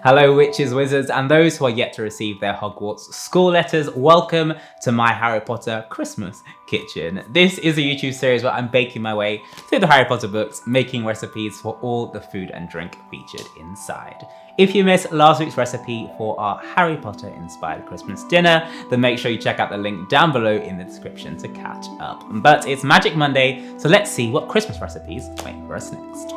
Hello witches, wizards, and those who are yet to receive their Hogwarts school letters, welcome to my Harry Potter Christmas kitchen. This is a YouTube series where I'm baking my way through the Harry Potter books, making recipes for all the food and drink featured inside. If you missed last week's recipe for our Harry Potter inspired Christmas dinner, then make sure you check out the link down below in the description to catch up. But it's Magic Monday, so let's see what Christmas recipes wait for us next.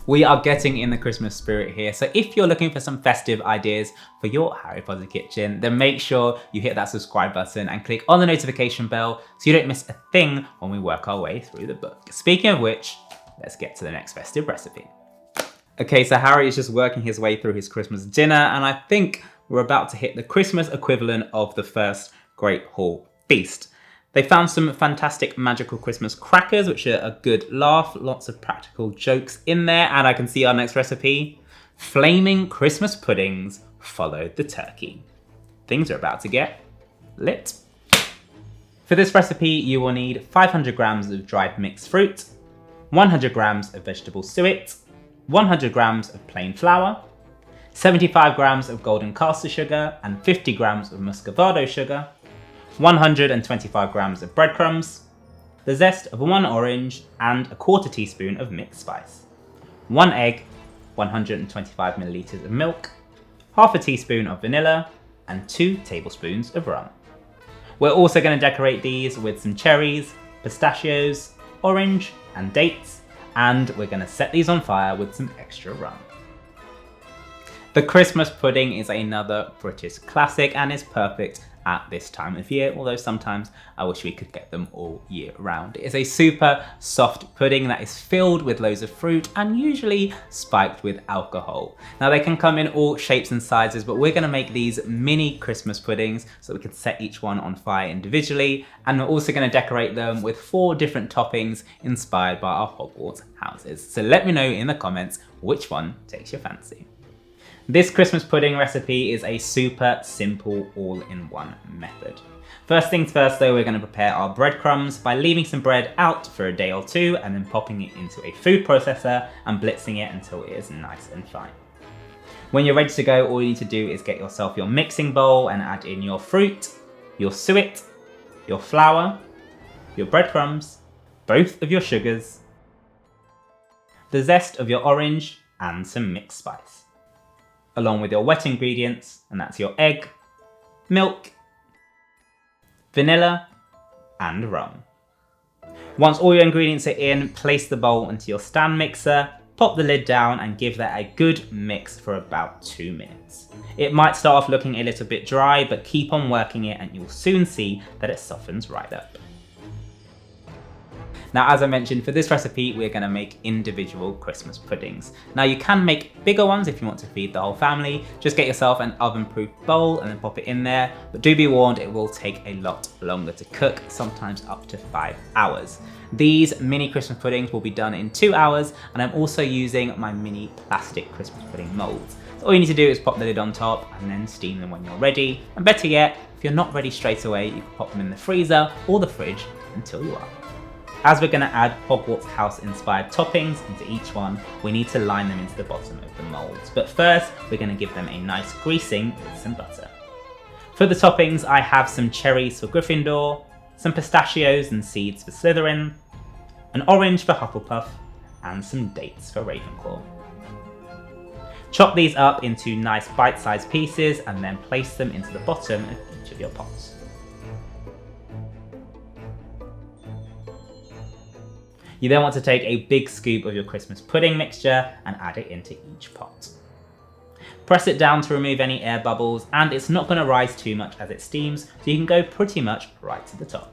We are getting in the Christmas spirit here, so if you're looking for some festive ideas for your Harry Potter kitchen, then make sure you hit that subscribe button and click on the notification bell so you don't miss a thing when we work our way through the book. Speaking of which, let's get to the next festive recipe. Okay, so Harry is just working his way through his Christmas dinner, and I think we're about to hit the Christmas equivalent of the first Great Hall Feast. They found some fantastic magical Christmas crackers, which are a good laugh, lots of practical jokes in there, and I can see our next recipe. Flaming Christmas puddings followed the turkey. Things are about to get lit. For this recipe, you will need 500 grams of dried mixed fruit, 100 grams of vegetable suet, 100 grams of plain flour, 75 grams of golden caster sugar, and 50 grams of muscovado sugar, 125 grams of breadcrumbs, the zest of 1 orange, and a quarter teaspoon of mixed spice, 1 egg, 125 milliliters of milk, half a teaspoon of vanilla, and 2 tablespoons of rum. We're also going to decorate these with some cherries, pistachios, orange, and dates, and we're going to set these on fire with some extra rum. The Christmas pudding is another British classic and is perfect at this time of year, although sometimes I wish we could get them all year round. It is a super soft pudding that is filled with loads of fruit and usually spiked with alcohol. Now they can come in all shapes and sizes, but we're going to make these mini Christmas puddings so we can set each one on fire individually, and we're also going to decorate them with 4 different toppings inspired by our Hogwarts houses. So let me know in the comments which one takes your fancy. This Christmas pudding recipe is a super simple all-in-one method. First things first though, we're going to prepare our breadcrumbs by leaving some bread out for a day or 2 and then popping it into a food processor and blitzing it until it is nice and fine. When you're ready to go, all you need to do is get yourself your mixing bowl and add in your fruit, your suet, your flour, your breadcrumbs, both of your sugars, the zest of your orange, and some mixed spice, along with your wet ingredients, and that's your egg, milk, vanilla, and rum. Once all your ingredients are in, place the bowl into your stand mixer, pop the lid down, and give that a good mix for about 2 minutes. It might start off looking a little bit dry, but keep on working it and you'll soon see that it softens right up. Now, as I mentioned, for this recipe, we're going to make individual Christmas puddings. Now, you can make bigger ones if you want to feed the whole family. Just get yourself an oven-proof bowl and then pop it in there. But do be warned, it will take a lot longer to cook, sometimes up to 5 hours. These mini Christmas puddings will be done in 2 hours, and I'm also using my mini plastic Christmas pudding molds. So all you need to do is pop the lid on top and then steam them when you're ready. And better yet, if you're not ready straight away, you can pop them in the freezer or the fridge until you are. As we're going to add Hogwarts House inspired toppings into each one, we need to line them into the bottom of the molds. But first, we're going to give them a nice greasing with some butter. For the toppings, I have some cherries for Gryffindor, some pistachios and seeds for Slytherin, an orange for Hufflepuff, and some dates for Ravenclaw. Chop these up into nice bite-sized pieces and then place them into the bottom of each of your pots. You then want to take a big scoop of your Christmas pudding mixture and add it into each pot. Press it down to remove any air bubbles, and it's not going to rise too much as it steams, so you can go pretty much right to the top.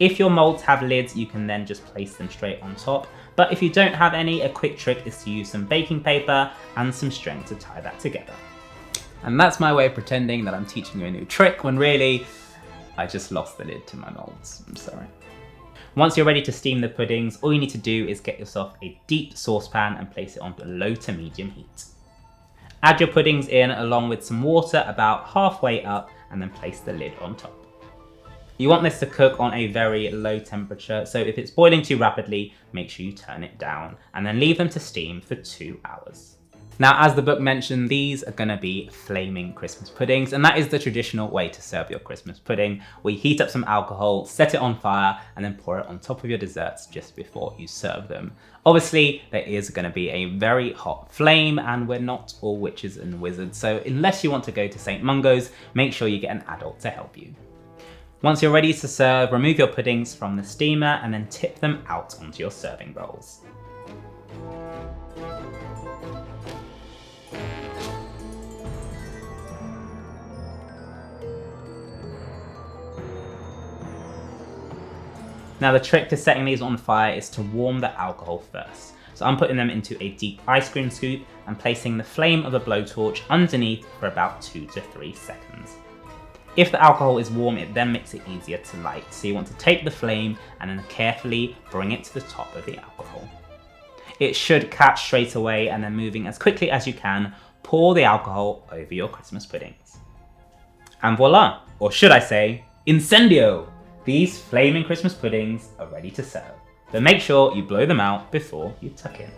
If your molds have lids, you can then just place them straight on top, but if you don't have any, a quick trick is to use some baking paper and some string to tie that together. And that's my way of pretending that I'm teaching you a new trick, when really, I just lost the lid to my molds. I'm sorry. Once you're ready to steam the puddings, all you need to do is get yourself a deep saucepan and place it on low to medium heat. Add your puddings in along with some water about halfway up and then place the lid on top. You want this to cook on a very low temperature, so if it's boiling too rapidly, make sure you turn it down and then leave them to steam for 2 hours. Now, as the book mentioned, these are gonna be flaming Christmas puddings, and that is the traditional way to serve your Christmas pudding, where you heat up some alcohol, set it on fire, and then pour it on top of your desserts just before you serve them. Obviously, there is gonna be a very hot flame, and we're not all witches and wizards, so unless you want to go to St. Mungo's, make sure you get an adult to help you. Once you're ready to serve, remove your puddings from the steamer and then tip them out onto your serving bowls. Now, the trick to setting these on fire is to warm the alcohol first. So I'm putting them into a deep ice cream scoop and placing the flame of a blowtorch underneath for about 2 to 3 seconds. If the alcohol is warm, it then makes it easier to light. So you want to take the flame and then carefully bring it to the top of the alcohol. It should catch straight away, and then moving as quickly as you can, pour the alcohol over your Christmas puddings. And voila, or should I say, incendio! These flaming Christmas puddings are ready to serve, but make sure you blow them out before you tuck in.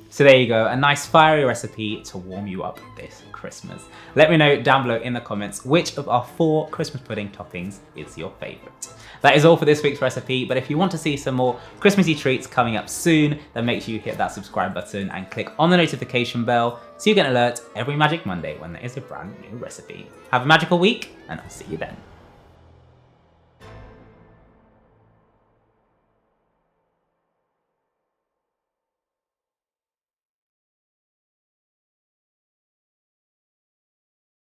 So there you go, a nice fiery recipe to warm you up this Christmas. Let me know down below in the comments which of our 4 Christmas pudding toppings is your favourite. That is all for this week's recipe, but if you want to see some more Christmassy treats coming up soon, then make sure you hit that subscribe button and click on the notification bell so you get an alert every Magic Monday when there is a brand new recipe. Have a magical week, and I'll see you then.